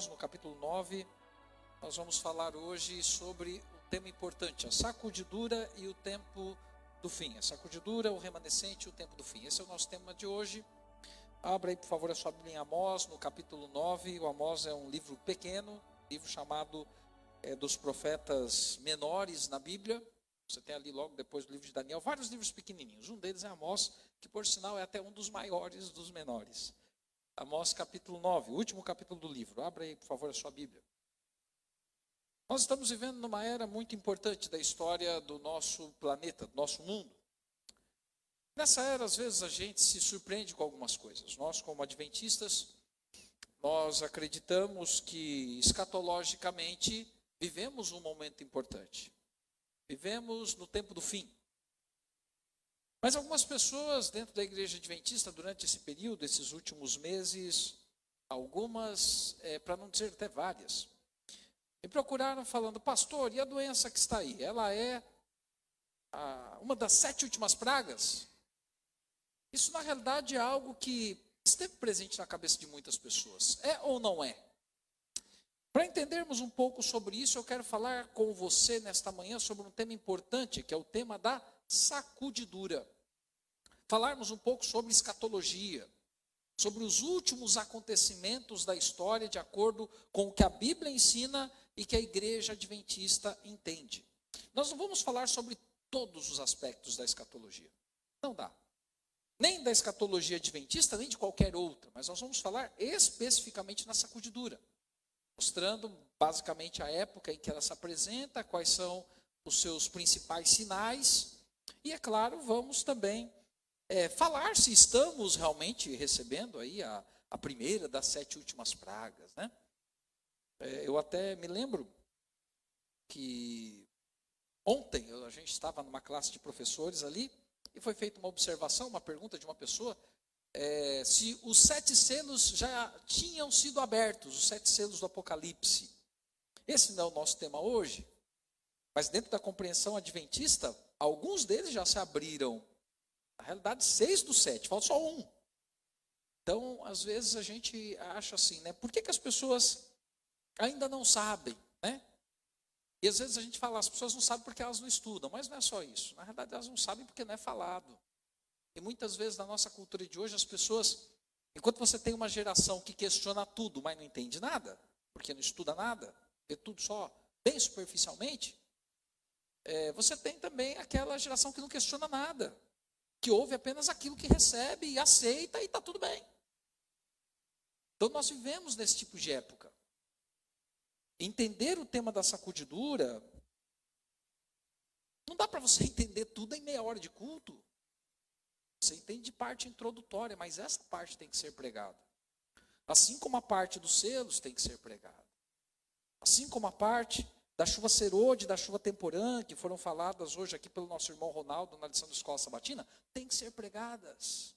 no capítulo 9, nós vamos falar hoje sobre um tema importante, a sacudidura e o tempo do fim. A sacudidura, o remanescente e o tempo do fim. Esse é o nosso tema de hoje. Abra aí, por favor, a sua Bíblia em Amós, no capítulo 9. O Amós é um livro pequeno, livro chamado dos profetas menores na Bíblia. Você tem ali logo depois do livro de Daniel, vários livros pequenininhos. Um deles é Amós, que por sinal é até um dos maiores dos menores. Amós capítulo 9, o último capítulo do livro. Abra aí, por favor, a sua Bíblia. Nós estamos vivendo numa era muito importante da história do nosso planeta, do nosso mundo. Nessa era, às vezes, a gente se surpreende com algumas coisas. Nós, como adventistas, nós acreditamos que, escatologicamente, vivemos um momento importante. Vivemos no tempo do fim. Mas algumas pessoas dentro da igreja adventista, durante esse período, esses últimos meses, algumas, para não dizer até várias, me procuraram falando: pastor, e a doença que está aí? Ela é uma das 7 últimas pragas? Isso, na realidade, é algo que esteve presente na cabeça de muitas pessoas. É ou não é? Para entendermos um pouco sobre isso, eu quero falar com você nesta manhã sobre um tema importante, que é o tema da sacudidura. Falarmos um pouco sobre escatologia, sobre os últimos acontecimentos da história, de acordo com o que a Bíblia ensina e que a igreja adventista entende. Nós não vamos falar sobre todos os aspectos da escatologia. Não dá. Nem da escatologia adventista, nem de qualquer outra. Mas nós vamos falar especificamente na sacudidura, mostrando basicamente a época em que ela se apresenta, quais são os seus principais sinais. E, é claro, vamos também falar se estamos realmente recebendo aí a primeira das 7 últimas pragas, né? Eu até me lembro que ontem a gente estava numa classe de professores ali e foi feita uma observação, uma pergunta de uma pessoa, se os 7 selos já tinham sido abertos, os 7 selos do Apocalipse. Esse não é o nosso tema hoje, mas dentro da compreensão adventista, alguns deles já se abriram. Na realidade, 6 dos 7, falta só um. Então, às vezes a gente acha assim, né? Por que as pessoas ainda não sabem, né? E às vezes a gente fala, as pessoas não sabem porque elas não estudam, mas não é só isso. Na realidade, elas não sabem porque não é falado. E muitas vezes na nossa cultura de hoje, as pessoas, enquanto você tem uma geração que questiona tudo, mas não entende nada, porque não estuda nada, vê tudo só bem superficialmente, você tem também aquela geração que não questiona nada, que ouve apenas aquilo que recebe e aceita e está tudo bem. Então nós vivemos nesse tipo de época. Entender o tema da sacudidura, não dá para você entender tudo em meia hora de culto. Você entende de parte introdutória, mas essa parte tem que ser pregada. Assim como a parte dos selos tem que ser pregada. Assim como a parte da chuva serôdia, da chuva temporã, que foram faladas hoje aqui pelo nosso irmão Ronaldo na lição da Escola Sabatina, tem que ser pregadas.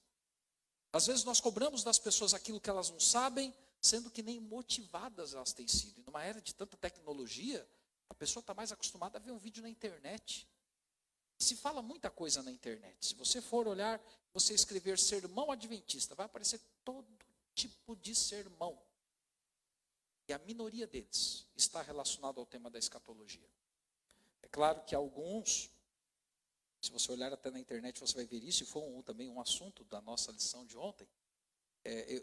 Às vezes nós cobramos das pessoas aquilo que elas não sabem, sendo que nem motivadas elas têm sido. E numa era de tanta tecnologia, a pessoa está mais acostumada a ver um vídeo na internet. Se fala muita coisa na internet. Se você for olhar, você escrever sermão adventista, vai aparecer todo tipo de sermão. E a minoria deles está relacionado ao tema da escatologia. É claro que alguns, se você olhar até na internet, você vai ver isso, e foi também um assunto da nossa lição de ontem.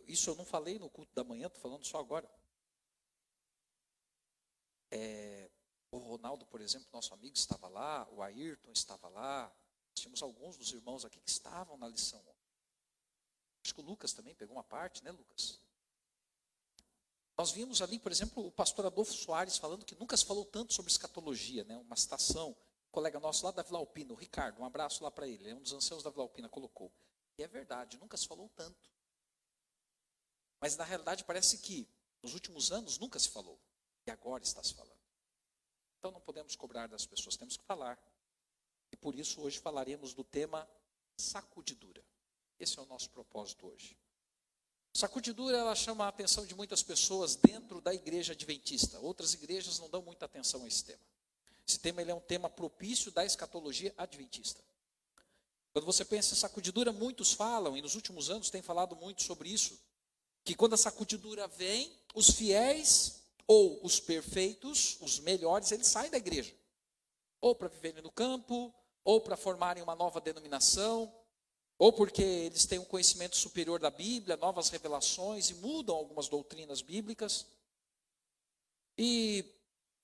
Isso eu não falei no culto da manhã, estou falando só agora. O Ronaldo, por exemplo, nosso amigo, estava lá, o Ayrton estava lá, nós tínhamos alguns dos irmãos aqui que estavam na lição. Acho que o Lucas também pegou uma parte, né, Lucas? Nós vimos ali, por exemplo, o pastor Adolfo Soares falando que nunca se falou tanto sobre escatologia, né? Uma citação, um colega nosso lá da Vila Alpina, o Ricardo, um abraço lá para ele, é um dos anciãos da Vila Alpina, colocou. E é verdade, nunca se falou tanto. Mas na realidade parece que nos últimos anos nunca se falou, e agora está se falando. Então não podemos cobrar das pessoas, temos que falar. E por isso hoje falaremos do tema sacudidura. Esse é o nosso propósito hoje. Sacudidura, ela chama a atenção de muitas pessoas dentro da igreja adventista. Outras igrejas não dão muita atenção a esse tema. Esse tema ele é um tema propício da escatologia adventista. Quando você pensa em sacudidura, muitos falam, e nos últimos anos tem falado muito sobre isso, que quando a sacudidura vem, os fiéis ou os perfeitos, os melhores, eles saem da igreja. Ou para viverem no campo, ou para formarem uma nova denominação, ou porque eles têm um conhecimento superior da Bíblia, novas revelações e mudam algumas doutrinas bíblicas. E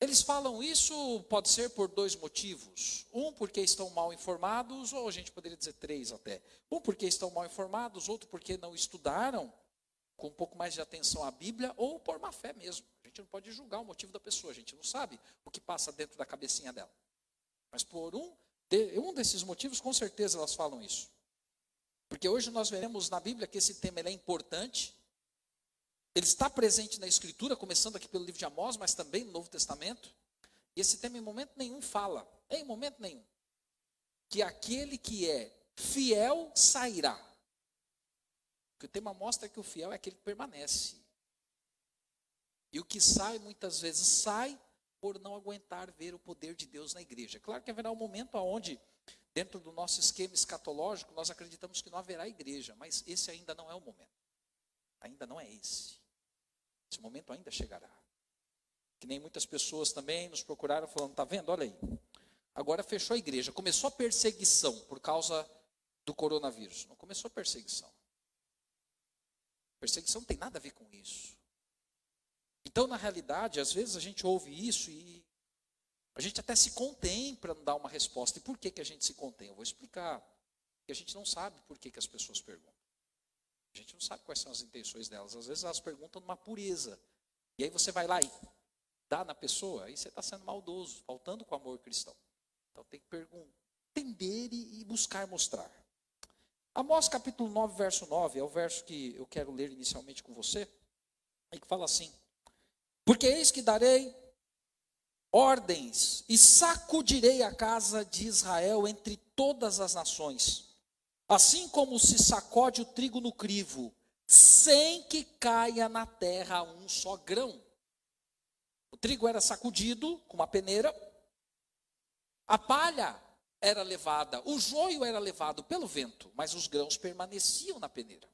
eles falam isso, pode ser por dois motivos. Um, porque estão mal informados, ou a gente poderia dizer três até. Um, porque estão mal informados, outro, porque não estudaram com um pouco mais de atenção à Bíblia, ou por má fé mesmo. A gente não pode julgar o motivo da pessoa, a gente não sabe o que passa dentro da cabecinha dela. Mas por um desses motivos, com certeza elas falam isso. Porque hoje nós veremos na Bíblia que esse tema ele é importante. Ele está presente na Escritura, começando aqui pelo livro de Amós, mas também no Novo Testamento. E esse tema em momento nenhum fala, em momento nenhum, que aquele que é fiel sairá. Porque o tema mostra que o fiel é aquele que permanece. E o que sai, muitas vezes sai por não aguentar ver o poder de Deus na igreja. Claro que haverá um momento onde, dentro do nosso esquema escatológico, nós acreditamos que não haverá igreja, mas esse ainda não é o momento. Ainda não é esse. Esse momento ainda chegará. Que nem muitas pessoas também nos procuraram falando, está vendo, olha aí, agora fechou a igreja, começou a perseguição por causa do coronavírus. Não começou a perseguição. Perseguição não tem nada a ver com isso. Então, na realidade, às vezes a gente ouve isso e a gente até se contém para não dar uma resposta. E por que a gente se contém? Eu vou explicar. Porque a gente não sabe por que as pessoas perguntam. A gente não sabe quais são as intenções delas. Às vezes elas perguntam numa pureza. E aí você vai lá e dá na pessoa, aí você está sendo maldoso, faltando com o amor cristão. Então tem que entender e buscar mostrar. Amós capítulo 9, verso 9, é o verso que eu quero ler inicialmente com você, e que fala assim: porque eis que darei ordens e sacudirei a casa de Israel entre todas as nações, assim como se sacode o trigo no crivo, sem que caia na terra um só grão. O trigo era sacudido com uma peneira, a palha era levada, o joio era levado pelo vento, mas os grãos permaneciam na peneira.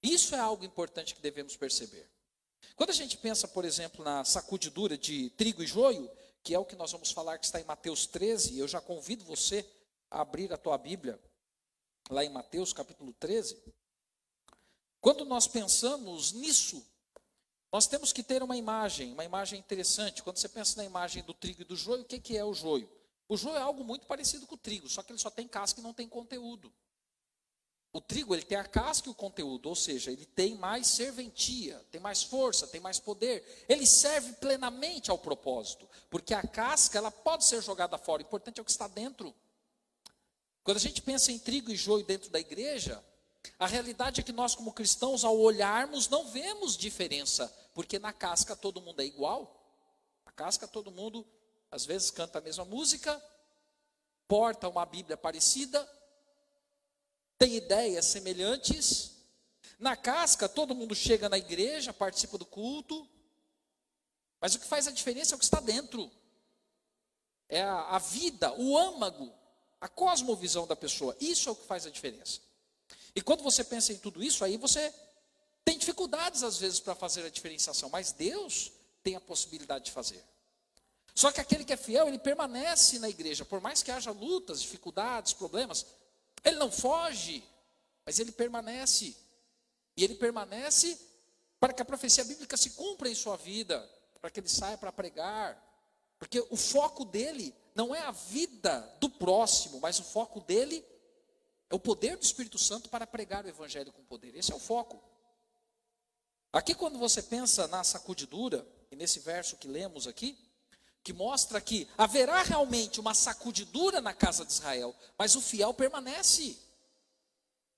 Isso é algo importante que devemos perceber. Quando a gente pensa, por exemplo, na sacudidura de trigo e joio, que é o que nós vamos falar que está em Mateus 13, eu já convido você a abrir a tua Bíblia, lá em Mateus capítulo 13. Quando nós pensamos nisso, nós temos que ter uma imagem interessante. Quando você pensa na imagem do trigo e do joio, o que é o joio? O joio é algo muito parecido com o trigo, só que ele só tem casca e não tem conteúdo. O trigo, ele tem a casca e o conteúdo, ou seja, ele tem mais serventia, tem mais força, tem mais poder. Ele serve plenamente ao propósito, porque a casca, ela pode ser jogada fora, o importante é o que está dentro. Quando a gente pensa em trigo e joio dentro da igreja, a realidade é que nós como cristãos, ao olharmos, não vemos diferença, porque na casca todo mundo é igual. Na casca todo mundo, às vezes, canta a mesma música, porta uma Bíblia parecida, tem ideias semelhantes. Na casca todo mundo chega na igreja, participa do culto, mas o que faz a diferença é o que está dentro. É a vida, o âmago, a cosmovisão da pessoa. Isso é o que faz a diferença. E quando você pensa em tudo isso, aí você tem dificuldades às vezes para fazer a diferenciação, mas Deus tem a possibilidade de fazer. Só que aquele que é fiel, ele permanece na igreja, por mais que haja lutas, dificuldades, problemas, ele não foge, mas ele permanece. E ele permanece para que a profecia bíblica se cumpra em sua vida, para que ele saia para pregar. Porque o foco dele não é a vida do próximo, mas o foco dele é o poder do Espírito Santo para pregar o evangelho com poder. Esse é o foco. Aqui quando você pensa na sacudidura, e nesse verso que lemos aqui, que mostra que haverá realmente uma sacudidura na casa de Israel, mas o fiel permanece.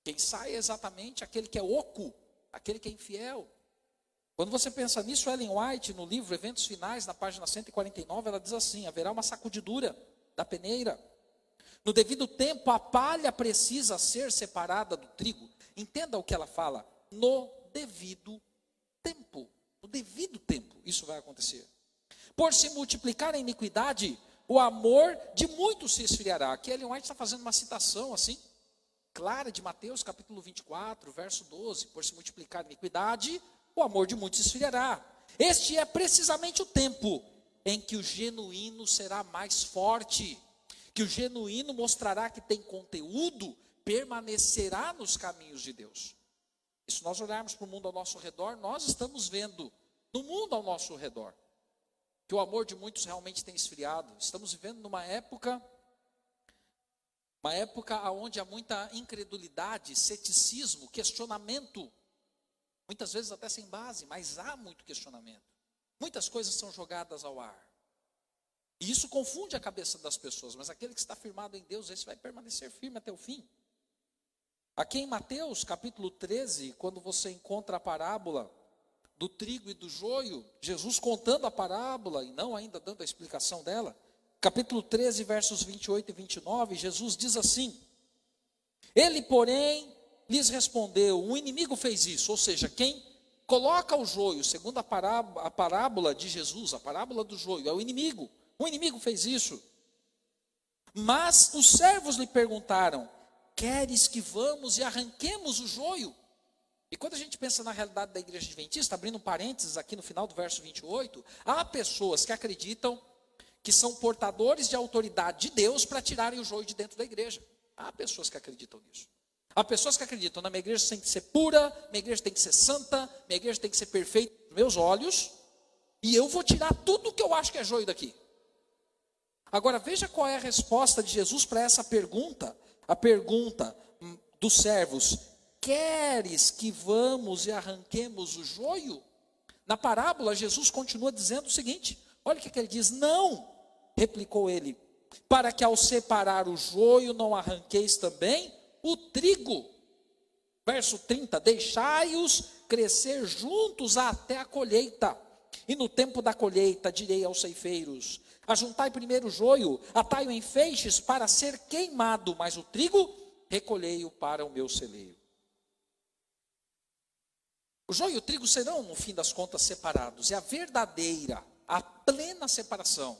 Quem sai é exatamente aquele que é oco, aquele que é infiel. Quando você pensa nisso, Ellen White, no livro Eventos Finais, na página 149, ela diz assim: haverá uma sacudidura da peneira. No devido tempo, a palha precisa ser separada do trigo. Entenda o que ela fala. No devido tempo. No devido tempo, isso vai acontecer. Por se multiplicar a iniquidade, o amor de muitos se esfriará. Aqui Ellen White está fazendo uma citação assim, clara de Mateus capítulo 24, verso 12. Por se multiplicar a iniquidade, o amor de muitos se esfriará. Este é precisamente o tempo em que o genuíno será mais forte, que o genuíno mostrará que tem conteúdo, permanecerá nos caminhos de Deus. E se nós olharmos para o mundo ao nosso redor, nós estamos vendo no mundo ao nosso redor que o amor de muitos realmente tem esfriado. Estamos vivendo numa época onde há muita incredulidade, ceticismo, questionamento, muitas vezes até sem base, mas há muito questionamento. Muitas coisas são jogadas ao ar. E isso confunde a cabeça das pessoas, mas aquele que está firmado em Deus, esse vai permanecer firme até o fim. Aqui em Mateus capítulo 13, quando você encontra a parábola do trigo e do joio, Jesus contando a parábola e não ainda dando a explicação dela, capítulo 13, versos 28 e 29, Jesus diz assim: ele, porém, lhes respondeu, o inimigo fez isso, ou seja, quem coloca o joio, segundo a parábola de Jesus, a parábola do joio, é o inimigo fez isso. Mas os servos lhe perguntaram: queres que vamos e arranquemos o joio? E quando a gente pensa na realidade da igreja adventista, abrindo um parênteses aqui no final do verso 28, há pessoas que acreditam que são portadores de autoridade de Deus para tirarem o joio de dentro da igreja. Há pessoas que acreditam nisso. Há pessoas que acreditam, na minha igreja tem que ser pura, minha igreja tem que ser santa, minha igreja tem que ser perfeita nos meus olhos, e eu vou tirar tudo que eu acho que é joio daqui. Agora veja qual é a resposta de Jesus para essa pergunta, a pergunta dos servos: queres que vamos e arranquemos o joio? Na parábola, Jesus continua dizendo o seguinte, olha o que ele diz: não, replicou ele, para que ao separar o joio não arranqueis também o trigo. Verso 30, deixai-os crescer juntos até a colheita, e no tempo da colheita direi aos ceifeiros: ajuntai primeiro o joio, atai-o em feixes para ser queimado, mas o trigo recolhei-o para o meu celeiro. O joio e o trigo serão, no fim das contas, separados, e a verdadeira, a plena separação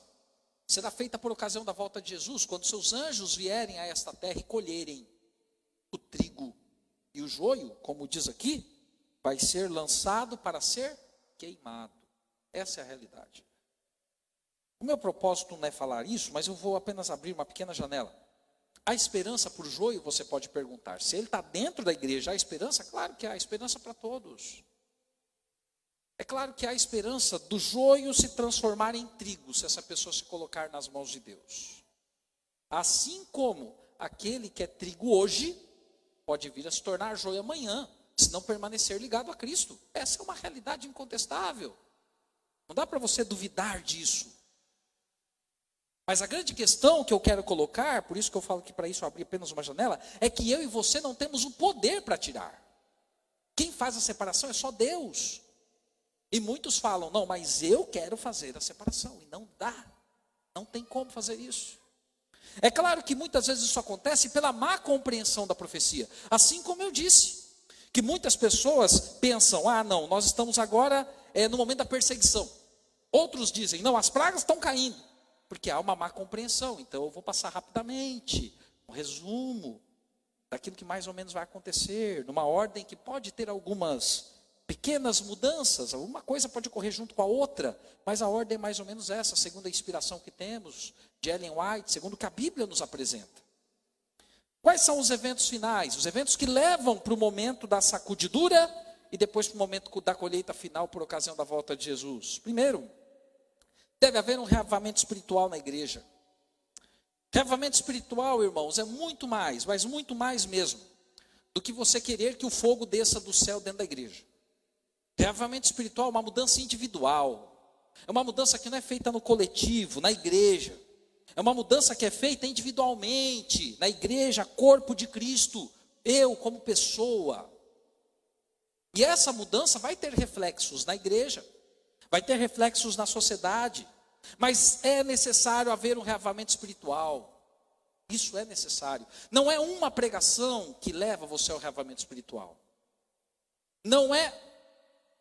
será feita por ocasião da volta de Jesus, quando seus anjos vierem a esta terra e colherem o trigo. E o joio, como diz aqui, vai ser lançado para ser queimado. Essa é a realidade. O meu propósito não é falar isso, mas eu vou apenas abrir uma pequena janela. Há esperança para o joio, você pode perguntar. Se ele está dentro da igreja, há esperança? Claro que há esperança para todos. É claro que há esperança do joio se transformar em trigo, se essa pessoa se colocar nas mãos de Deus. Assim como aquele que é trigo hoje, pode vir a se tornar joio amanhã, se não permanecer ligado a Cristo. Essa é uma realidade incontestável. Não dá para você duvidar disso. Mas a grande questão que eu quero colocar, por isso que eu falo que para isso eu abri apenas uma janela, é que eu e você não temos o poder para tirar. Quem faz a separação é só Deus. E muitos falam, não, mas eu quero fazer a separação. E não dá, não tem como fazer isso. É claro que muitas vezes isso acontece pela má compreensão da profecia. Assim como eu disse, que muitas pessoas pensam, não, nós estamos agora no momento da perseguição. Outros dizem, não, as pragas estão caindo. Porque há uma má compreensão, então eu vou passar rapidamente um resumo daquilo que mais ou menos vai acontecer, numa ordem que pode ter algumas pequenas mudanças, uma coisa pode ocorrer junto com a outra, mas a ordem é mais ou menos essa, segundo a inspiração que temos de Ellen White, segundo o que a Bíblia nos apresenta. Quais são os eventos finais? Os eventos que levam para o momento da sacudidura e depois para o momento da colheita final por ocasião da volta de Jesus. Primeiro, deve haver um reavivamento espiritual na igreja. Reavivamento espiritual, irmãos, é muito mais, mas muito mais mesmo, do que você querer que o fogo desça do céu dentro da igreja. Reavivamento espiritual é uma mudança individual. É uma mudança que não é feita no coletivo, na igreja. É uma mudança que é feita individualmente, na igreja, corpo de Cristo, eu como pessoa. E essa mudança vai ter reflexos na igreja, vai ter reflexos na sociedade. Mas é necessário haver um reavivamento espiritual. Isso é necessário. Não é uma pregação que leva você ao reavivamento espiritual. Não é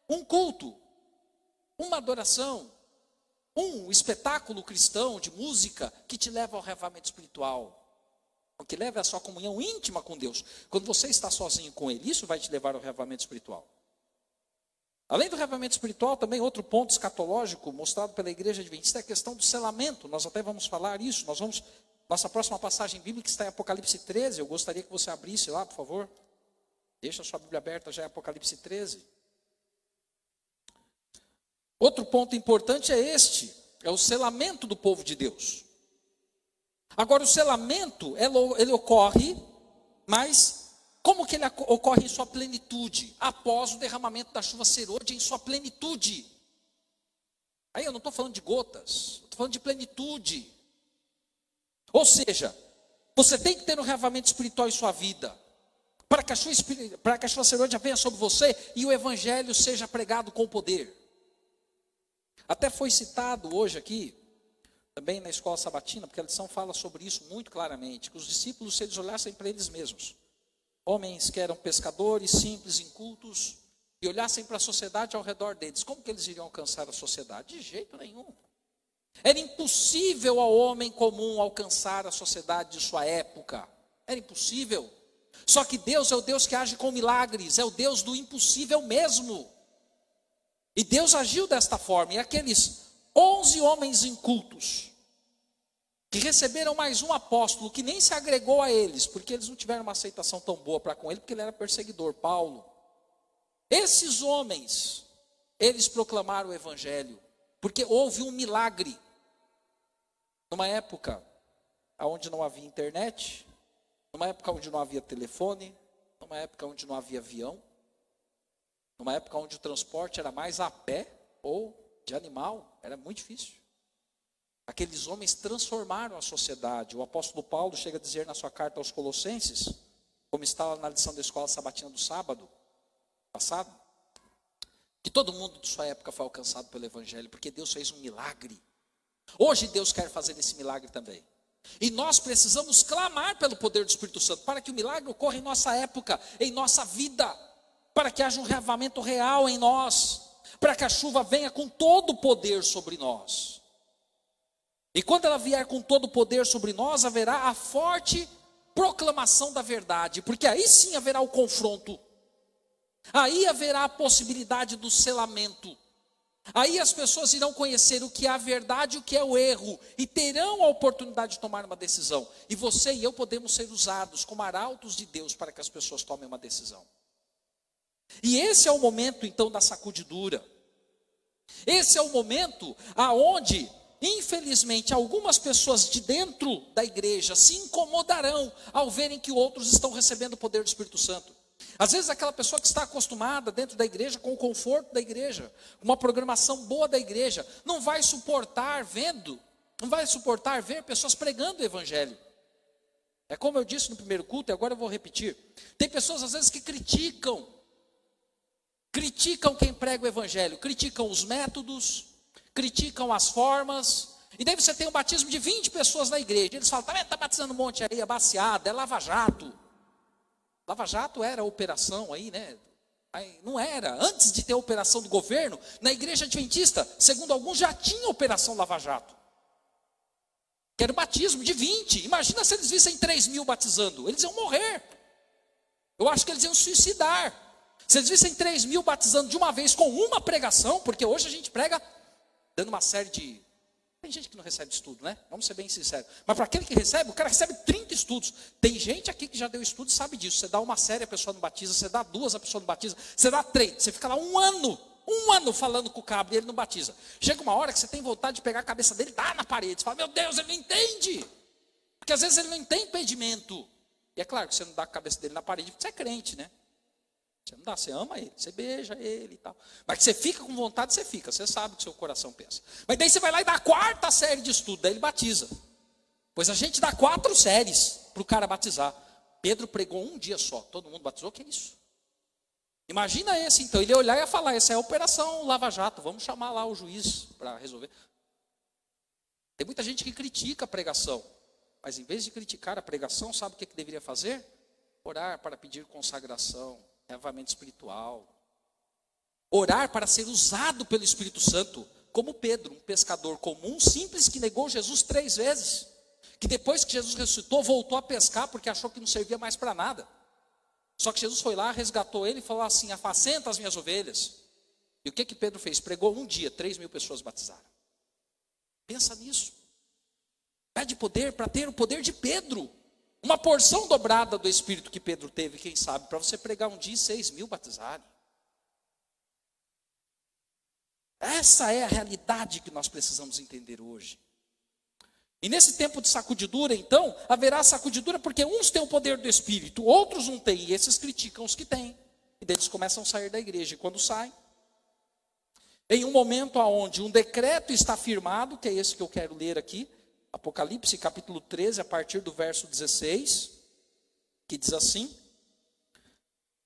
um culto, uma adoração, um espetáculo cristão de música que te leva ao reavivamento espiritual. O que leva é a sua comunhão íntima com Deus. Quando você está sozinho com Ele, isso vai te levar ao reavivamento espiritual. Além do reavivamento espiritual, também outro ponto escatológico mostrado pela igreja adventista é a questão do selamento. Nós até vamos falar isso. Nossa próxima passagem bíblica está em Apocalipse 13. Eu gostaria que você abrisse lá, por favor. Deixa a sua Bíblia aberta já em Apocalipse 13. Outro ponto importante é o selamento do povo de Deus. Agora, o selamento, ele ocorre, mas como que ele ocorre em sua plenitude? Após o derramamento da chuva serôdia em sua plenitude. Aí eu não estou falando de gotas, estou falando de plenitude. Ou seja, você tem que ter um reavivamento espiritual em sua vida, para que a chuva serôdia venha sobre você e o evangelho seja pregado com poder. Até foi citado hoje aqui, também na escola sabatina, porque a lição fala sobre isso muito claramente, que os discípulos, se eles olhassem para eles mesmos, homens que eram pescadores, simples, incultos, e olhassem para a sociedade ao redor deles, como que eles iriam alcançar a sociedade? De jeito nenhum. Era impossível ao homem comum alcançar a sociedade de sua época. Era impossível. Só que Deus é o Deus que age com milagres, é o Deus do impossível mesmo. E Deus agiu desta forma, e aqueles 11 homens incultos, que receberam mais um apóstolo, que nem se agregou a eles, porque eles não tiveram uma aceitação tão boa para com ele, porque ele era perseguidor, Paulo. Esses homens, eles proclamaram o evangelho, porque houve um milagre. Numa época onde não havia internet, numa época onde não havia telefone, numa época onde não havia avião, numa época onde o transporte era mais a pé ou de animal, era muito difícil. Aqueles homens transformaram a sociedade. O apóstolo Paulo chega a dizer na sua carta aos Colossenses, como está na lição da escola sabatina do sábado passado, que todo mundo de sua época foi alcançado pelo evangelho, porque Deus fez um milagre. Hoje Deus quer fazer esse milagre também. E nós precisamos clamar pelo poder do Espírito Santo, para que o milagre ocorra em nossa época, em nossa vida, para que haja um reavivamento real em nós, para que a chuva venha com todo o poder sobre nós. E quando ela vier com todo o poder sobre nós, haverá a forte proclamação da verdade, porque aí sim haverá o confronto, aí haverá a possibilidade do selamento, aí as pessoas irão conhecer o que é a verdade e o que é o erro, e terão a oportunidade de tomar uma decisão, e você e eu podemos ser usados como arautos de Deus para que as pessoas tomem uma decisão. E esse é o momento então da sacudidura, esse é o momento aonde, infelizmente, algumas pessoas de dentro da igreja se incomodarão ao verem que outros estão recebendo o poder do Espírito Santo. Às vezes aquela pessoa que está acostumada dentro da igreja com o conforto da igreja, com uma programação boa da igreja, não vai suportar ver pessoas pregando o evangelho. É como eu disse no primeiro culto, e agora eu vou repetir. Tem pessoas às vezes que criticam quem prega o evangelho, criticam os métodos, criticam as formas, e daí você tem um batismo de 20 pessoas na igreja, eles falam, está batizando um monte aí, é baseado, é lava-jato. Lava-jato era a operação aí, né? Não era, antes de ter a operação do governo, na igreja adventista, segundo alguns, já tinha a operação lava-jato, que era o batismo de 20, imagina se eles vissem 3.000 batizando, eles iam morrer, eu acho que eles iam suicidar, se eles vissem 3.000 batizando de uma vez com uma pregação, porque hoje a gente prega dando uma série de... Tem gente que não recebe estudo, né? Vamos ser bem sinceros. Mas para aquele que recebe, o cara recebe 30 estudos. Tem gente aqui que já deu estudo e sabe disso. Você dá uma série, a pessoa não batiza. Você dá 2, a pessoa não batiza. Você dá 3. Você fica lá um ano falando com o cabra e ele não batiza. Chega uma hora que você tem vontade de pegar a cabeça dele e dar na parede. Você fala, meu Deus, ele não entende. Porque às vezes ele não tem impedimento. E é claro que você não dá a cabeça dele na parede, porque você é crente, né? Você não dá, você ama ele, você beija ele e tal. Mas que você fica com vontade, você fica. Você sabe o que seu coração pensa. Mas daí você vai lá e dá a 4ª série de estudo, daí ele batiza. Pois a gente dá 4 séries para o cara batizar. Pedro pregou um dia só, todo mundo batizou, que é isso? Imagina esse então, ele ia olhar e ia falar, essa é a operação lava-jato, vamos chamar lá o juiz para resolver. Tem muita gente que critica a pregação, mas em vez de criticar a pregação, sabe o que deveria fazer? Orar para pedir consagração, reavivamento espiritual, orar para ser usado pelo Espírito Santo, como Pedro, um pescador comum, simples, que negou Jesus 3 vezes, que depois que Jesus ressuscitou, voltou a pescar, porque achou que não servia mais para nada, só que Jesus foi lá, resgatou ele e falou assim, apacenta as minhas ovelhas, E o que Pedro fez? Pregou um dia, 3.000 pessoas batizaram. Pensa nisso. Pede poder para ter o poder de Pedro. Uma porção dobrada do Espírito que Pedro teve, quem sabe, para você pregar um dia e 6.000 batizarem. Essa é a realidade que nós precisamos entender hoje. E nesse tempo de sacudidura, então, haverá sacudidura porque uns têm o poder do Espírito, outros não têm, e esses criticam os que têm. E daí eles começam a sair da igreja. E quando saem, em um momento onde um decreto está firmado, que é esse que eu quero ler aqui, Apocalipse capítulo 13, a partir do verso 16, que diz assim,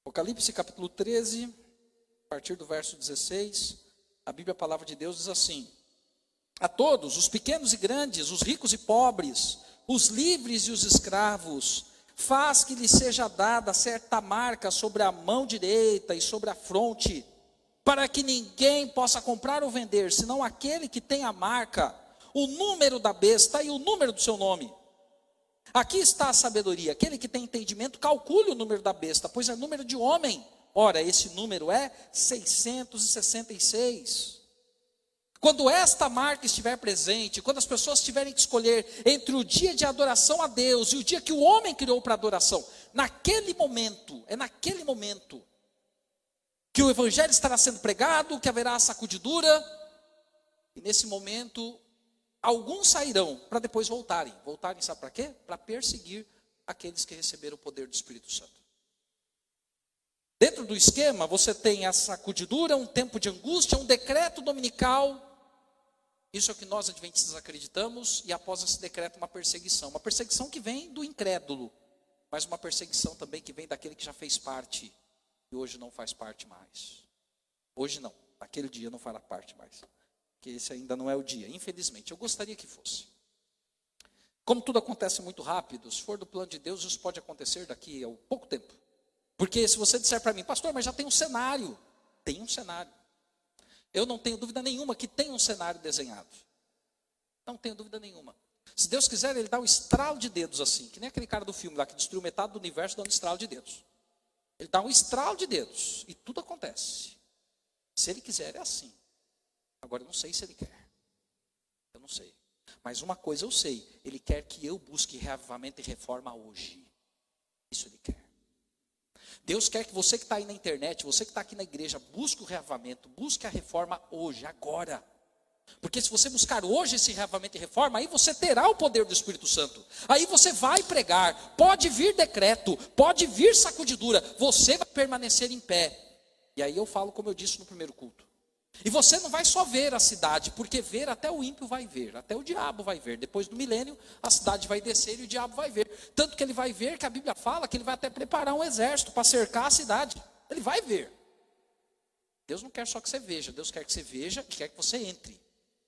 Apocalipse capítulo 13, a partir do verso 16, a Bíblia, a palavra de Deus, diz assim: a todos, os pequenos e grandes, os ricos e pobres, os livres e os escravos, faz que lhes seja dada certa marca sobre a mão direita e sobre a fronte, para que ninguém possa comprar ou vender, senão aquele que tem a marca, o número da besta e o número do seu nome. Aqui está a sabedoria. Aquele que tem entendimento, calcule o número da besta, pois é número de homem. Ora, esse número é 666. Quando esta marca estiver presente, quando as pessoas tiverem que escolher entre o dia de adoração a Deus e o dia que o homem criou para adoração, naquele momento, é naquele momento que o evangelho estará sendo pregado, que haverá a sacudidura, e nesse momento alguns sairão para depois voltarem. Voltarem sabe para quê? Para perseguir aqueles que receberam o poder do Espírito Santo. Dentro do esquema, você tem a sacudidura, um tempo de angústia, um decreto dominical. Isso é o que nós adventistas acreditamos. E após esse decreto, uma perseguição. Uma perseguição que vem do incrédulo, mas uma perseguição também que vem daquele que já fez parte e hoje não faz parte mais. Hoje não, naquele dia não fará parte mais. Que esse ainda não é o dia, infelizmente. Eu gostaria que fosse. Como tudo acontece muito rápido, se for do plano de Deus, isso pode acontecer daqui a pouco tempo. Porque se você disser para mim, pastor, mas já tem um cenário. Tem um cenário. Eu não tenho dúvida nenhuma que tem um cenário desenhado. Não tenho dúvida nenhuma. Se Deus quiser, Ele dá um estralo de dedos assim. Que nem aquele cara do filme lá que destruiu metade do universo dando estralo de dedos. Ele dá um estralo de dedos e tudo acontece. Se Ele quiser, é assim. Agora, eu não sei se Ele quer. Eu não sei. Mas uma coisa eu sei. Ele quer que eu busque reavivamento e reforma hoje. Isso Ele quer. Deus quer que você que está aí na internet, você que está aqui na igreja, busque o reavivamento, busque a reforma hoje, agora. Porque se você buscar hoje esse reavivamento e reforma, aí você terá o poder do Espírito Santo. Aí você vai pregar, pode vir decreto, pode vir sacudidura, você vai permanecer em pé. E aí eu falo como eu disse no primeiro culto. E você não vai só ver a cidade, porque ver até o ímpio vai ver, até o diabo vai ver. Depois do milênio, a cidade vai descer e o diabo vai ver. Tanto que ele vai ver que a Bíblia fala que ele vai até preparar um exército para cercar a cidade. Ele vai ver. Deus não quer só que você veja, Deus quer que você veja e quer que você entre.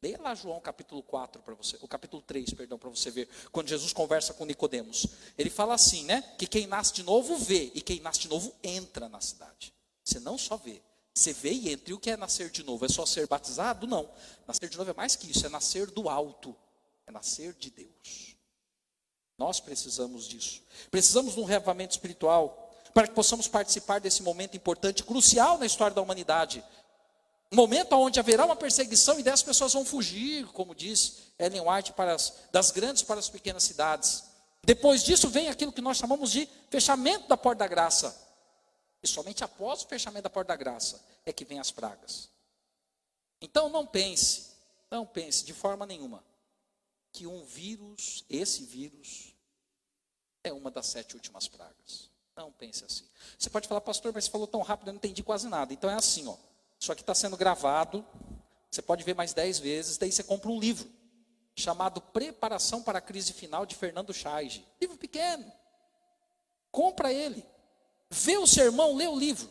Leia lá João capítulo 4 para você, o capítulo 3, perdão, para você ver, quando Jesus conversa com Nicodemos. Ele fala assim, né? Que quem nasce de novo vê, e quem nasce de novo entra na cidade. Você não só vê. Você vê e entra. E o que é nascer de novo? É só ser batizado? Não. Nascer de novo é mais que isso. É nascer do alto. É nascer de Deus. Nós precisamos disso. Precisamos de um reavivamento espiritual para que possamos participar desse momento importante, crucial na história da humanidade. Um momento onde haverá uma perseguição e 10 pessoas vão fugir, como diz Ellen White, das grandes para as pequenas cidades. Depois disso vem aquilo que nós chamamos de fechamento da porta da graça. E somente após o fechamento da porta da graça é que vem as pragas. Então não pense de forma nenhuma que esse vírus é uma das 7 últimas pragas. Não pense assim. Você pode falar, pastor, mas você falou tão rápido, eu não entendi quase nada. Então é assim, ó. Isso aqui está sendo gravado, você pode ver mais 10 vezes, daí você compra um livro chamado Preparação para a Crise Final, de Fernando Chaige. Livro pequeno. Compra ele. Vê o sermão, lê o livro.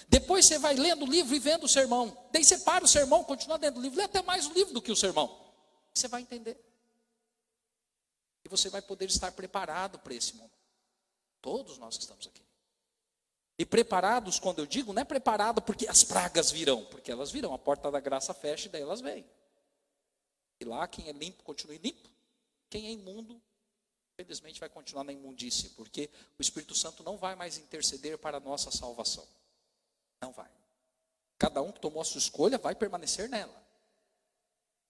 Depois você vai lendo o livro e vendo o sermão. Daí você para o sermão, continua lendo o livro. Lê até mais o livro do que o sermão. Você vai entender. E você vai poder estar preparado para esse momento. Todos nós que estamos aqui. E preparados, quando eu digo, não é preparado porque as pragas virão. Porque elas virão, a porta da graça fecha e daí elas vêm. E lá quem é limpo, continue limpo. Quem é imundo, infelizmente vai continuar na imundície, porque o Espírito Santo não vai mais interceder para a nossa salvação. Não vai. Cada um que tomou a sua escolha vai permanecer nela.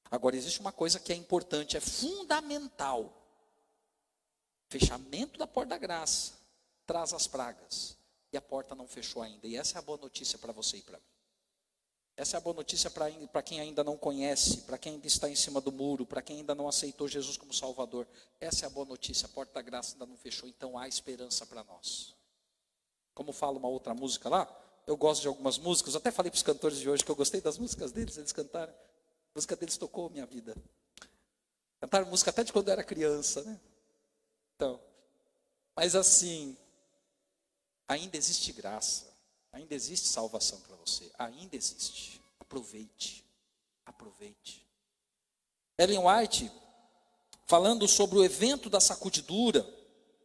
Agora, existe uma coisa que é importante, é fundamental. Fechamento da porta da graça traz as pragas. E a porta não fechou ainda. E essa é a boa notícia para você e para mim. Essa é a boa notícia para quem ainda não conhece, para quem ainda está em cima do muro, para quem ainda não aceitou Jesus como Salvador. Essa é a boa notícia, a porta da graça ainda não fechou, então há esperança para nós. Como fala uma outra música lá, eu gosto de algumas músicas, eu até falei para os cantores de hoje que eu gostei das músicas deles, eles cantaram. A música deles tocou minha vida. Cantaram música até de quando eu era criança, né? Então, mas assim, ainda existe graça, ainda existe salvação para você, ainda existe. Aproveite, aproveite. Ellen White, falando sobre o evento da sacudidura,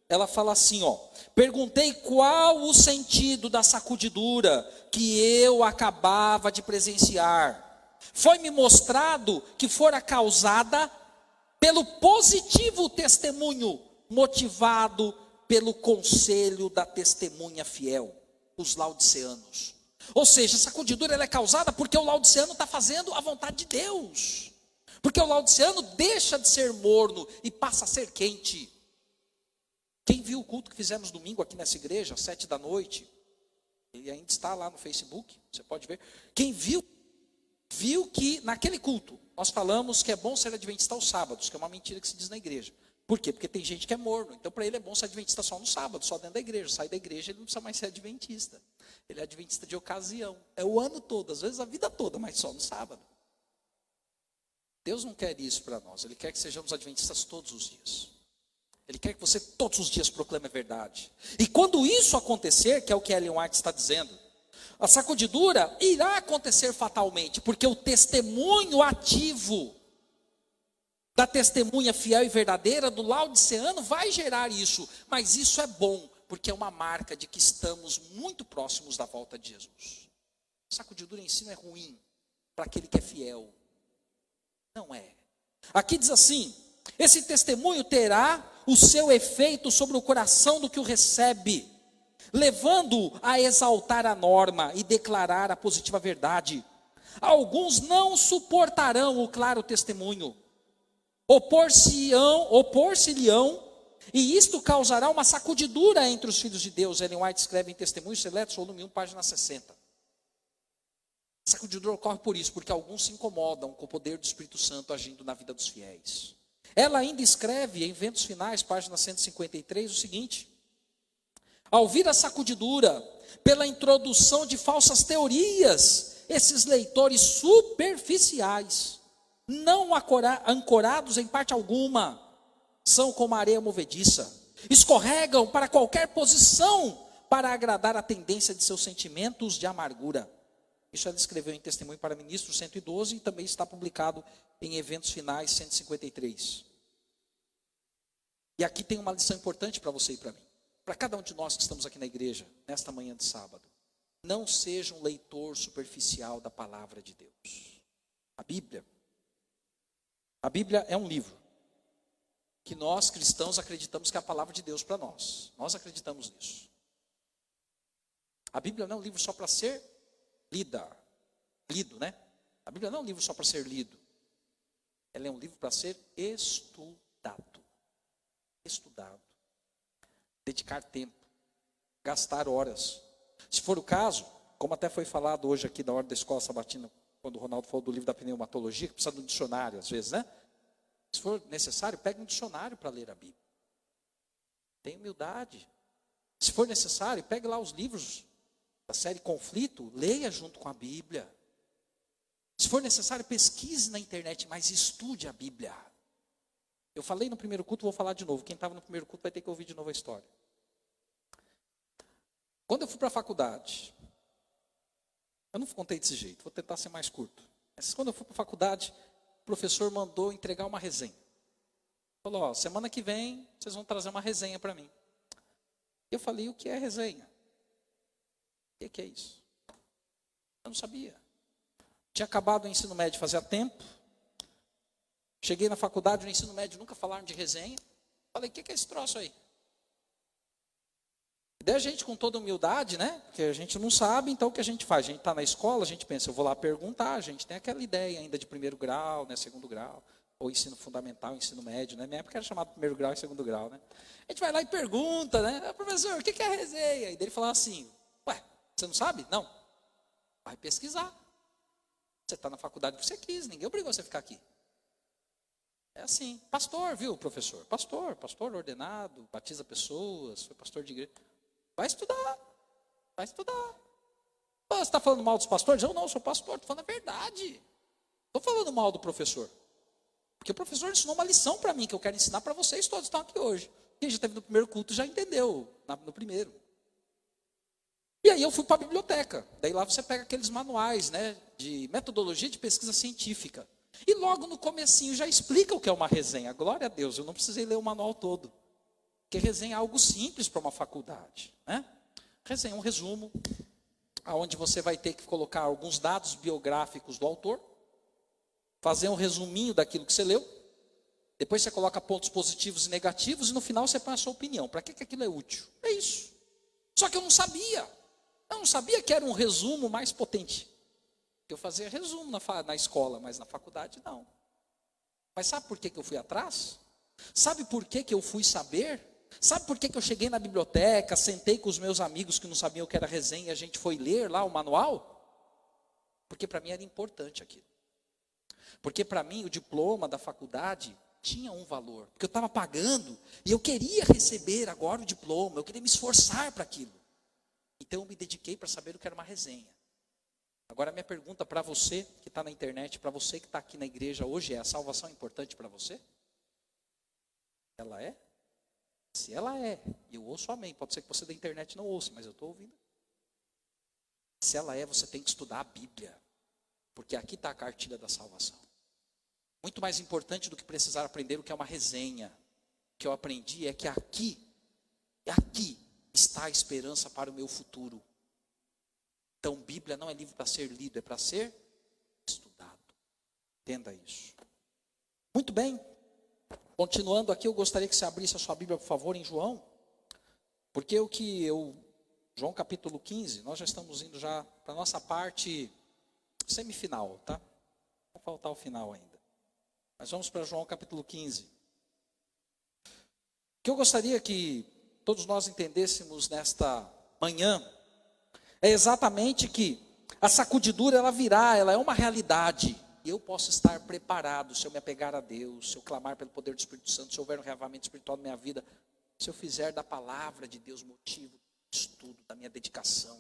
ela fala assim, perguntei qual o sentido da sacudidura que eu acabava de presenciar. Foi-me mostrado que fora causada pelo positivo testemunho, motivado pelo conselho da testemunha fiel, os laodiceanos. Ou seja, a sacudidura ela é causada porque o laodiceano está fazendo a vontade de Deus. Porque o laodiceano deixa de ser morno e passa a ser quente. Quem viu o culto que fizemos domingo aqui nessa igreja, às 7 da noite, e ainda está lá no Facebook, você pode ver. Quem viu que naquele culto nós falamos que é bom ser adventista aos sábados, que é uma mentira que se diz na igreja. Por quê? Porque tem gente que é morno, então para ele é bom ser adventista só no sábado, só dentro da igreja. Sai da igreja, ele não precisa mais ser adventista. Ele é adventista de ocasião. É o ano todo, às vezes a vida toda, mas só no sábado. Deus não quer isso para nós, Ele quer que sejamos adventistas todos os dias. Ele quer que você todos os dias proclame a verdade. E quando isso acontecer, que é o que Ellen White está dizendo, a sacudidura irá acontecer fatalmente, porque o testemunho ativo da testemunha fiel e verdadeira do laodiceano vai gerar isso. Mas isso é bom, porque é uma marca de que estamos muito próximos da volta de Jesus. A sacudidura em si não é ruim para aquele que é fiel. Não é. Aqui diz assim, esse testemunho terá o seu efeito sobre o coração do que o recebe, levando-o a exaltar a norma e declarar a positiva verdade. Alguns não suportarão o claro testemunho, opor-se-lhe-ão, e isto causará uma sacudidura entre os filhos de Deus. Ellen White escreve em Testemunhos Seletos, volume 1, página 60. A sacudidura ocorre por isso, porque alguns se incomodam com o poder do Espírito Santo agindo na vida dos fiéis. Ela ainda escreve em Ventos Finais, página 153, o seguinte: ao ouvir a sacudidura, pela introdução de falsas teorias, esses leitores superficiais, não ancorados em parte alguma, são como a areia movediça, escorregam para qualquer posição para agradar a tendência de seus sentimentos de amargura. Isso ela escreveu em Testemunho para Ministros 112 e também está publicado em Eventos Finais 153. E aqui tem uma lição importante para você e para mim, para cada um de nós que estamos aqui na igreja, nesta manhã de sábado. Não seja um leitor superficial da palavra de Deus. A Bíblia é um livro que nós cristãos acreditamos que é a palavra de Deus para nós. Nós acreditamos nisso. A Bíblia não é um livro só para ser lido, né? A Bíblia não é um livro só para ser lido. Ela é um livro para ser estudado. Dedicar tempo, gastar horas. Se for o caso, como até foi falado hoje aqui na hora da escola sabatina, quando o Ronaldo falou do livro da pneumatologia, que precisa de um dicionário às vezes, né? Se for necessário, pegue um dicionário para ler a Bíblia. Tenha humildade. Se for necessário, pegue lá os livros da série Conflito, leia junto com a Bíblia. Se for necessário, pesquise na internet, mas estude a Bíblia. Eu falei no primeiro culto, vou falar de novo. Quem estava no primeiro culto vai ter que ouvir de novo a história. Quando eu fui para a faculdade, eu não contei desse jeito, vou tentar ser mais curto. Mas quando eu fui para a faculdade, o professor mandou entregar uma resenha. Falou, semana que vem vocês vão trazer uma resenha para mim. Eu falei, o que é resenha? O que é isso? Eu não sabia. Tinha acabado o ensino médio fazia tempo. Cheguei na faculdade, no ensino médio, nunca falaram de resenha. Falei, o que é esse troço aí? Daí a gente, com toda humildade, né? Porque a gente não sabe, então o que a gente faz? A gente está na escola, a gente pensa, eu vou lá perguntar, a gente tem aquela ideia ainda de primeiro grau, né, segundo grau, ou ensino fundamental, ensino médio, né? Na minha época era chamado primeiro grau e segundo grau, né? A gente vai lá e pergunta, né? Professor, o que é a resenha? E daí ele fala assim, ué, você não sabe? Não. Vai pesquisar. Você está na faculdade porque você quis, ninguém obrigou você a ficar aqui. É assim, pastor, viu, professor? Pastor ordenado, batiza pessoas, foi pastor de igreja. Vai estudar. Você está falando mal dos pastores? Eu não sou pastor, estou falando a verdade. Estou falando mal do professor. Porque o professor ensinou uma lição para mim, que eu quero ensinar para vocês todos que estão aqui hoje. Quem já esteve no primeiro culto já entendeu, no primeiro. E aí eu fui para a biblioteca. Daí lá você pega aqueles manuais, né, de metodologia de pesquisa científica. E logo no comecinho já explica o que é uma resenha. Glória a Deus, eu não precisei ler o manual todo. Porque resenha é algo simples para uma faculdade, né? Resenha é um resumo, onde você vai ter que colocar alguns dados biográficos do autor, fazer um resuminho daquilo que você leu, depois você coloca pontos positivos e negativos, e no final você põe a sua opinião. Para que aquilo é útil? É isso. Só que eu não sabia. Eu não sabia que era um resumo mais potente. Eu fazia resumo na escola, mas na faculdade não. Mas sabe por que eu fui atrás? Sabe por que eu fui saber? Sabe por que eu cheguei na biblioteca, sentei com os meus amigos que não sabiam o que era resenha, e a gente foi ler lá o manual? Porque para mim era importante aquilo. Porque para mim o diploma da faculdade tinha um valor. Porque eu estava pagando e eu queria receber agora o diploma, eu queria me esforçar para aquilo. Então eu me dediquei para saber o que era uma resenha. Agora a minha pergunta para você que está na internet, para você que está aqui na igreja hoje é: a salvação é importante para você? Ela é? Se ela é, e eu ouço amém, pode ser que você da internet não ouça, mas eu estou ouvindo. Se ela é, você tem que estudar a Bíblia, porque aqui está a cartilha da salvação. Muito mais importante do que precisar aprender o que é uma resenha. O que eu aprendi é que aqui está a esperança para o meu futuro. Então, Bíblia não é livro para ser lido, é para ser estudado. Entenda isso. Muito bem. Continuando aqui, eu gostaria que você abrisse a sua Bíblia, por favor, em João. Porque João capítulo 15, nós já estamos indo já para a nossa parte semifinal, tá? Vai faltar o final ainda. Mas vamos para João capítulo 15. O que eu gostaria que todos nós entendêssemos nesta manhã é exatamente que a sacudidura ela virá, ela é uma realidade. E eu posso estar preparado se eu me apegar a Deus, se eu clamar pelo poder do Espírito Santo, se houver um reavivamento espiritual na minha vida, se eu fizer da palavra de Deus motivo do estudo, da minha dedicação,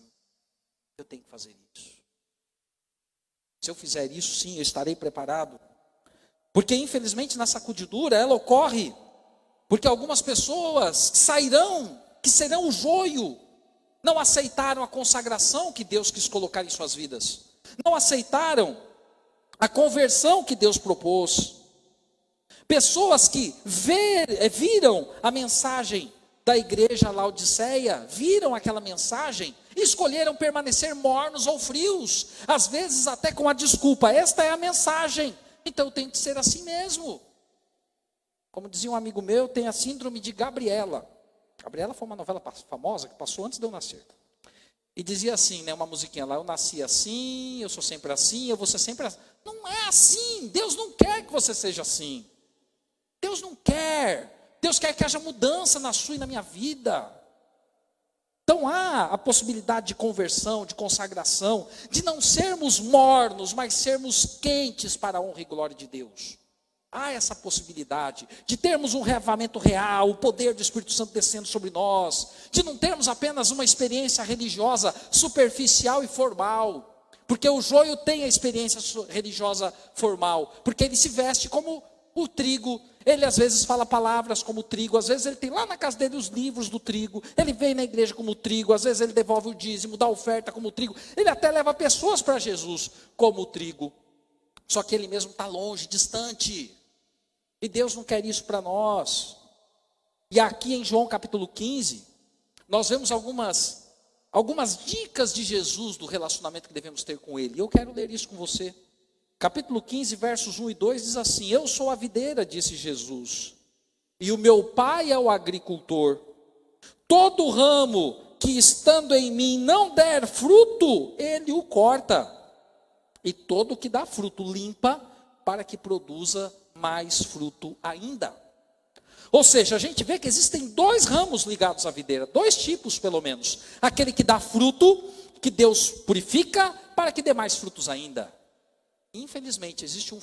eu tenho que fazer isso. Se eu fizer isso, sim, eu estarei preparado. Porque infelizmente na sacudidura ela ocorre porque algumas pessoas sairão, que serão o joio, não aceitaram a consagração que Deus quis colocar em suas vidas, não aceitaram a conversão que Deus propôs. Pessoas que viram a mensagem da igreja Laodiceia, viram aquela mensagem e escolheram permanecer mornos ou frios, às vezes até com a desculpa: esta é a mensagem, então tem que ser assim mesmo. Como dizia um amigo meu, tem a síndrome de Gabriela. Gabriela foi uma novela famosa que passou antes de eu nascer. E dizia assim, né, uma musiquinha lá: eu nasci assim, eu sou sempre assim, eu vou ser sempre assim. Não é assim, Deus não quer que você seja assim. Deus não quer. Deus quer que haja mudança na sua e na minha vida. Então há a possibilidade de conversão, de consagração, de não sermos mornos, mas sermos quentes para a honra e glória de Deus. Há essa possibilidade de termos um reavivamento real, o poder do Espírito Santo descendo sobre nós, de não termos apenas uma experiência religiosa superficial e formal, porque o joio tem a experiência religiosa formal, porque ele se veste como o trigo, ele às vezes fala palavras como o trigo, às vezes ele tem lá na casa dele os livros do trigo, ele vem na igreja como o trigo, às vezes ele devolve o dízimo, dá oferta como o trigo, ele até leva pessoas para Jesus como o trigo, só que ele mesmo está longe, distante. E Deus não quer isso para nós. E aqui em João capítulo 15, nós vemos algumas dicas de Jesus do relacionamento que devemos ter com Ele. E eu quero ler isso com você. Capítulo 15, versos 1 e 2 diz assim: eu sou a videira, disse Jesus, e o meu pai é o agricultor. Todo ramo que estando em mim não der fruto, ele o corta. E todo o que dá fruto limpa, para que produza mais fruto ainda. Ou seja, a gente vê que existem dois ramos ligados à videira, dois tipos pelo menos. Aquele que dá fruto, que Deus purifica, para que dê mais frutos ainda. Infelizmente, existe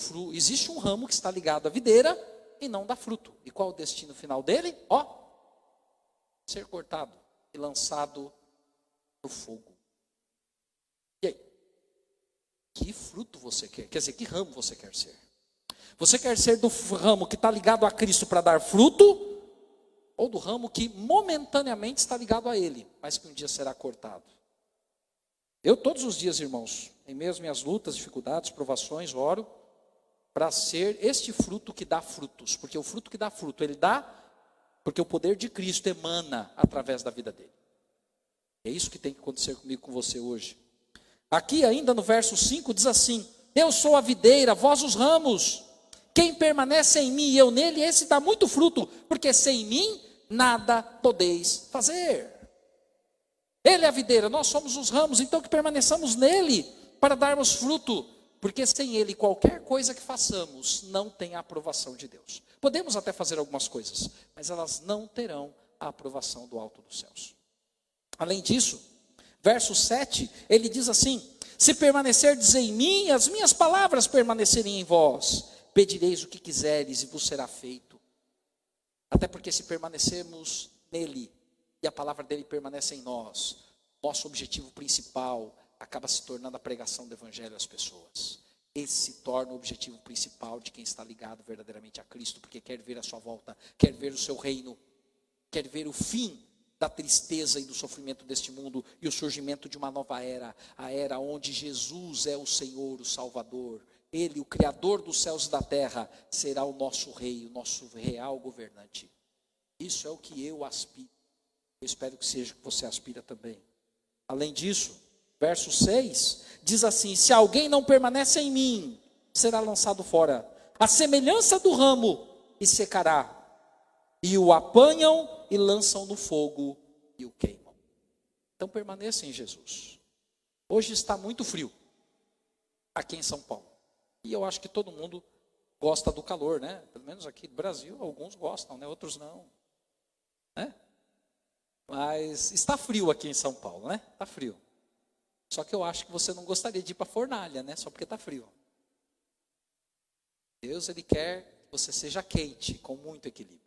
um ramo que está ligado à videira e não dá fruto. E qual o destino final dele? Ser cortado e lançado no fogo. E aí? Que fruto você quer? Quer dizer, que ramo você quer ser? Você quer ser do ramo que está ligado a Cristo para dar fruto? Ou do ramo que momentaneamente está ligado a Ele, mas que um dia será cortado? Eu todos os dias, irmãos, em meio às minhas lutas, dificuldades, provações, oro para ser este fruto que dá frutos. Porque o fruto que dá fruto, ele dá porque o poder de Cristo emana através da vida dele. É isso que tem que acontecer comigo, com você hoje. Aqui ainda no verso 5 diz assim: eu sou a videira, vós os ramos. Quem permanece em mim e eu nele, esse dá muito fruto, porque sem mim nada podeis fazer. Ele é a videira, nós somos os ramos, então que permaneçamos nele para darmos fruto, porque sem ele qualquer coisa que façamos não tem a aprovação de Deus. Podemos até fazer algumas coisas, mas elas não terão a aprovação do alto dos céus. Além disso, verso 7, ele diz assim: se permanecerdes em mim, as minhas palavras permanecerem em vós, pedireis o que quiseres e vos será feito. Até porque se permanecermos nele e a palavra dele permanece em nós, nosso objetivo principal acaba se tornando a pregação do evangelho às pessoas. Esse se torna o objetivo principal de quem está ligado verdadeiramente a Cristo, porque quer ver a sua volta, quer ver o seu reino, quer ver o fim da tristeza e do sofrimento deste mundo e o surgimento de uma nova era, a era onde Jesus é o Senhor, o Salvador. Ele, o Criador dos céus e da terra, será o nosso rei, o nosso real governante. Isso é o que eu aspiro. Eu espero que seja o que você aspira também. Além disso, verso 6, diz assim: se alguém não permanece em mim, será lançado fora, a semelhança do ramo, e secará. E o apanham e lançam no fogo e o queimam. Então permaneça em Jesus. Hoje está muito frio aqui em São Paulo. E eu acho que todo mundo gosta do calor, né? Pelo menos aqui no Brasil, alguns gostam, né? Outros não. Né? Mas está frio aqui em São Paulo, né? Está frio. Só que eu acho que você não gostaria de ir para a fornalha, né? Só porque está frio. Deus, Ele quer que você seja quente, com muito equilíbrio.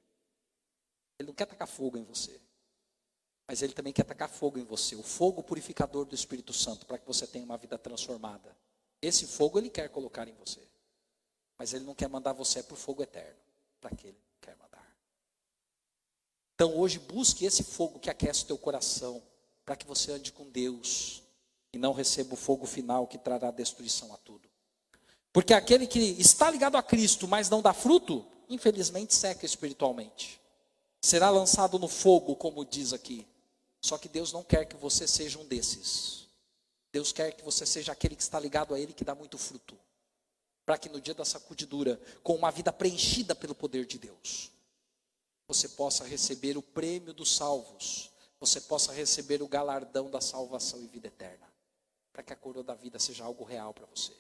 Ele não quer tacar fogo em você. Mas Ele também quer tacar fogo em você. O fogo purificador do Espírito Santo, para que você tenha uma vida transformada. Esse fogo Ele quer colocar em você. Mas Ele não quer mandar você para o fogo eterno. Para que Ele quer mandar. Então hoje busque esse fogo que aquece o teu coração. Para que você ande com Deus. E não receba o fogo final que trará destruição a tudo. Porque aquele que está ligado a Cristo, mas não dá fruto, infelizmente seca espiritualmente. Será lançado no fogo, como diz aqui. Só que Deus não quer que você seja um desses. Deus quer que você seja aquele que está ligado a Ele, que dá muito fruto. Para que no dia da sacudidura, com uma vida preenchida pelo poder de Deus, você possa receber o prêmio dos salvos. Você possa receber o galardão da salvação e vida eterna. Para que a coroa da vida seja algo real para você.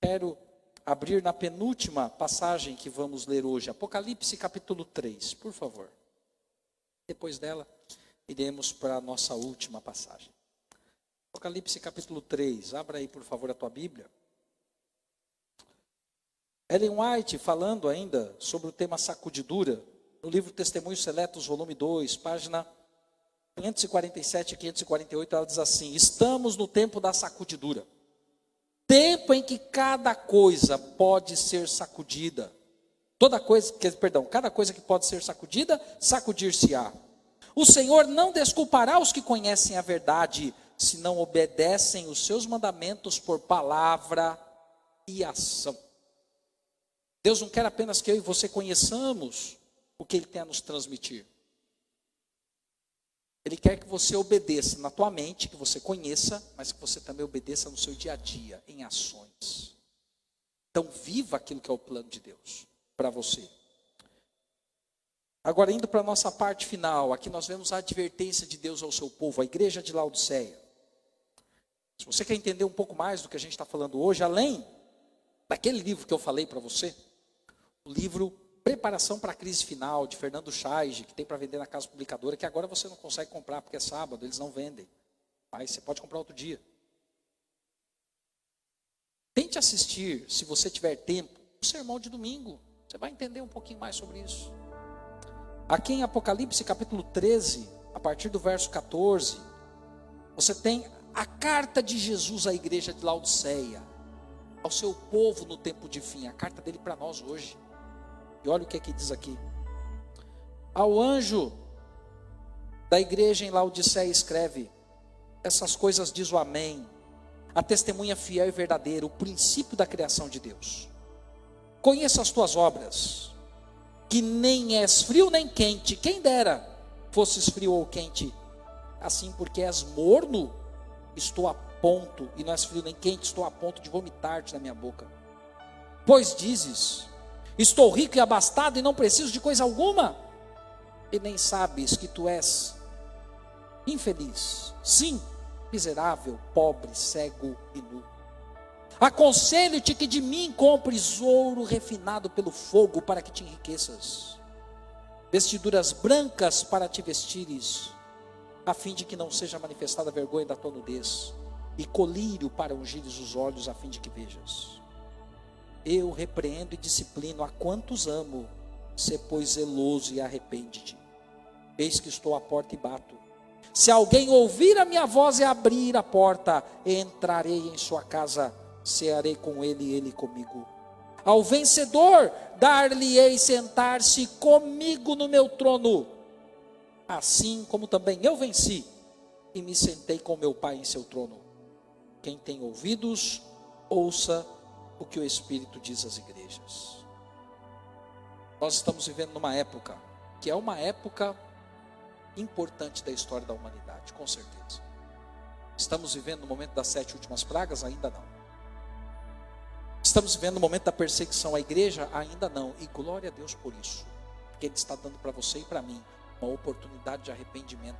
Quero abrir na penúltima passagem que vamos ler hoje. Apocalipse capítulo 3, por favor. Depois dela, iremos para a nossa última passagem. Apocalipse capítulo 3, abra aí por favor a tua Bíblia. Ellen White falando ainda sobre o tema sacudidura, no livro Testemunhos Seletos, volume 2, página 547 e 548, ela diz assim: estamos no tempo da sacudidura. Tempo em que cada coisa pode ser sacudida. Cada coisa que pode ser sacudida, sacudir-se-á. O Senhor não desculpará os que conhecem a verdade, se não obedecem os seus mandamentos por palavra e ação. Deus não quer apenas que eu e você conheçamos o que Ele tem a nos transmitir. Ele quer que você obedeça na tua mente, que você conheça, mas que você também obedeça no seu dia a dia, em ações. Então viva aquilo que é o plano de Deus para você. Agora, indo para a nossa parte final, aqui nós vemos a advertência de Deus ao seu povo, a igreja de Laodiceia. Se você quer entender um pouco mais do que a gente está falando hoje, além daquele livro que eu falei para você, o livro Preparação para a Crise Final, de Fernando Chaige, que tem para vender na Casa Publicadora, que agora você não consegue comprar porque é sábado, eles não vendem. Mas você pode comprar outro dia. Tente assistir, se você tiver tempo, o sermão de domingo. Você vai entender um pouquinho mais sobre isso. Aqui em Apocalipse capítulo 13, a partir do verso 14, você tem a carta de Jesus à igreja de Laodiceia, ao seu povo no tempo de fim, a carta dele para nós hoje. E olha o que diz aqui. Ao anjo da igreja em Laodiceia escreve: essas coisas diz o Amém, a testemunha fiel e verdadeira, o princípio da criação de Deus. Conheço as tuas obras, que nem és frio nem quente, quem dera fosses frio ou quente, assim porque és morno, estou a ponto, e não és frio nem quente, estou a ponto de vomitar-te na minha boca. Pois dizes: estou rico e abastado e não preciso de coisa alguma, e nem sabes que tu és infeliz, sim, miserável, pobre, cego e nu. Aconselho-te que de mim compres ouro refinado pelo fogo, para que te enriqueças, vestiduras brancas para te vestires, a fim de que não seja manifestada a vergonha da tua nudez, e colírio para ungires os olhos, a fim de que vejas. Eu repreendo e disciplino a quantos amo, sê pois zeloso e arrepende-te. Eis que estou à porta e bato. Se alguém ouvir a minha voz e abrir a porta, entrarei em sua casa, cearei com ele e ele comigo. Ao vencedor dar-lhe-ei sentar-se comigo no meu trono, assim como também eu venci e me sentei com meu Pai em seu trono. Quem tem ouvidos, ouça o que o Espírito diz às igrejas. Nós estamos vivendo numa época, que é uma época importante da história da humanidade, com certeza. Estamos vivendo no momento das 7 últimas pragas? Ainda não. Estamos vivendo no momento da perseguição à igreja? Ainda não. E glória a Deus por isso, porque Ele está dando para você e para mim uma oportunidade de arrependimento,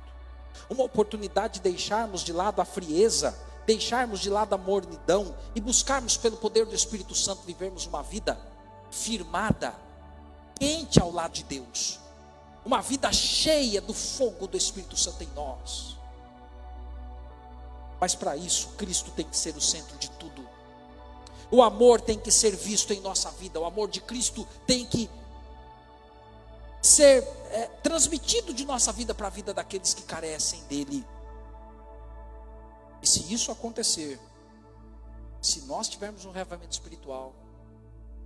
uma oportunidade de deixarmos de lado a frieza, deixarmos de lado a mornidão e buscarmos pelo poder do Espírito Santo vivermos uma vida firmada, quente ao lado de Deus, uma vida cheia do fogo do Espírito Santo em nós. Mas para isso, Cristo tem que ser o centro de tudo. O amor tem que ser visto em nossa vida, o amor de Cristo tem que ser transmitido de nossa vida para a vida daqueles que carecem dele. E se isso acontecer, se nós tivermos um reavivamento espiritual,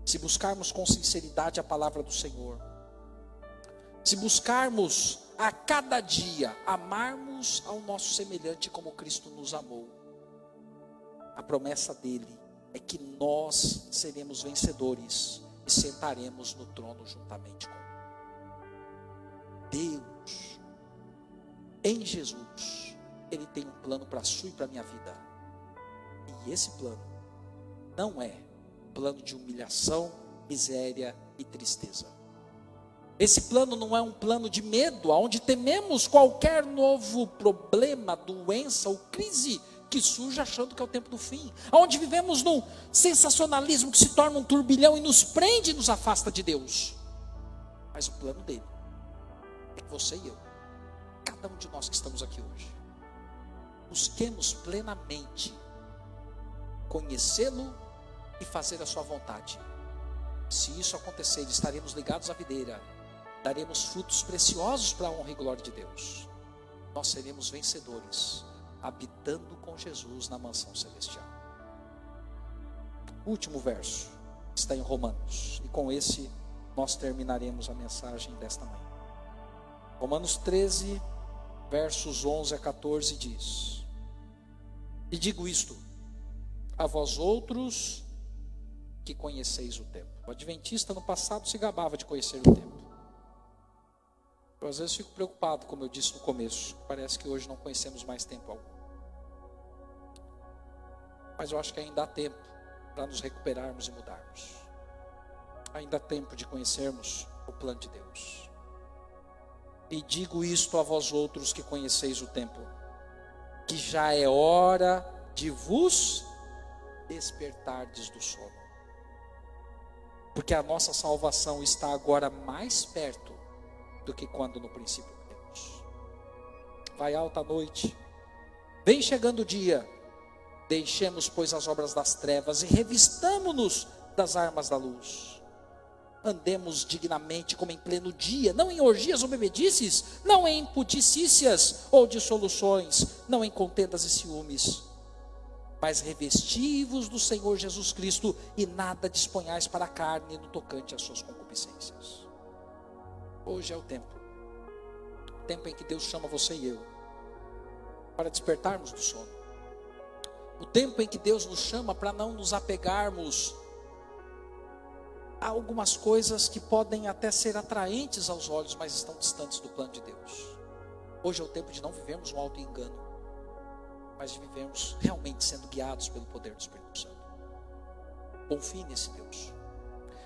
se buscarmos com sinceridade a palavra do Senhor, se buscarmos a cada dia amarmos ao nosso semelhante como Cristo nos amou, a promessa dele é que nós seremos vencedores e sentaremos no trono juntamente com Deus. Em Jesus, Ele tem um plano para a sua e para a minha vida. E esse plano não é plano de humilhação, miséria e tristeza. Esse plano não é um plano de medo, onde tememos qualquer novo problema, doença ou crise que surge achando que é o tempo do fim. Onde vivemos num sensacionalismo que se torna um turbilhão e nos prende e nos afasta de Deus. Mas o plano dele é que você e eu, cada um de nós que estamos aqui hoje, busquemos plenamente conhecê-lo e fazer a sua vontade. Se isso acontecer, estaremos ligados à videira, daremos frutos preciosos para a honra e glória de Deus. Nós seremos vencedores, habitando com Jesus na mansão celestial. Último verso está em Romanos, e com esse nós terminaremos a mensagem desta manhã. Romanos 13, versos 11 a 14 diz: e digo isto a vós outros que conheceis o tempo. O adventista no passado se gabava de conhecer o tempo. Eu às vezes fico preocupado, como eu disse no começo, parece que hoje não conhecemos mais tempo algum. Mas eu acho que ainda há tempo para nos recuperarmos e mudarmos. Ainda há tempo de conhecermos o plano de Deus. E digo isto a vós outros que conheceis o tempo, que já é hora de vos despertardes do sono. Porque a nossa salvação está agora mais perto do que quando no princípio cremos. Vai alta a noite, vem chegando o dia. Deixemos, pois, as obras das trevas e revistamo-nos das armas da luz. Andemos dignamente como em pleno dia, não em orgias ou bebedices, não em pudicícias ou dissoluções, não em contendas e ciúmes. Mas revesti-vos do Senhor Jesus Cristo e nada disponhais para a carne no tocante às suas concupiscências. Hoje é o tempo em que Deus chama você e eu para despertarmos do sono. O tempo em que Deus nos chama para não nos apegarmos a algumas coisas que podem até ser atraentes aos olhos, mas estão distantes do plano de Deus. Hoje é o tempo de não vivermos um auto-engano, mas de vivermos realmente sendo guiados pelo poder do Espírito Santo. Confie nesse Deus.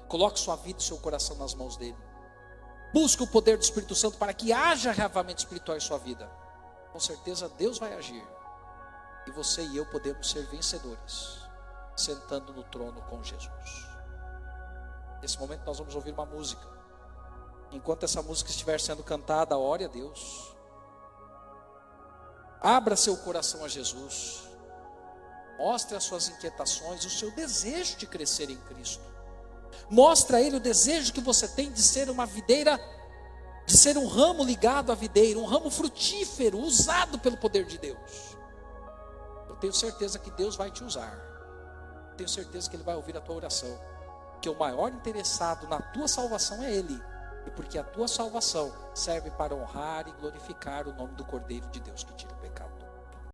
Coloque sua vida e seu coração nas mãos dele. Busque o poder do Espírito Santo para que haja reavamento espiritual em sua vida. Com certeza Deus vai agir. E você e eu podemos ser vencedores, sentando no trono com Jesus. Nesse momento nós vamos ouvir uma música. Enquanto essa música estiver sendo cantada, ore a Deus. Abra seu coração a Jesus. Mostre as suas inquietações, o seu desejo de crescer em Cristo. Mostre a Ele o desejo que você tem de ser uma videira, de ser um ramo ligado à videira, um ramo frutífero, usado pelo poder de Deus. Eu tenho certeza que Deus vai te usar. Tenho certeza que Ele vai ouvir a tua oração. Que o maior interessado na tua salvação é Ele. E porque a tua salvação serve para honrar e glorificar o nome do Cordeiro de Deus que tira o pecado.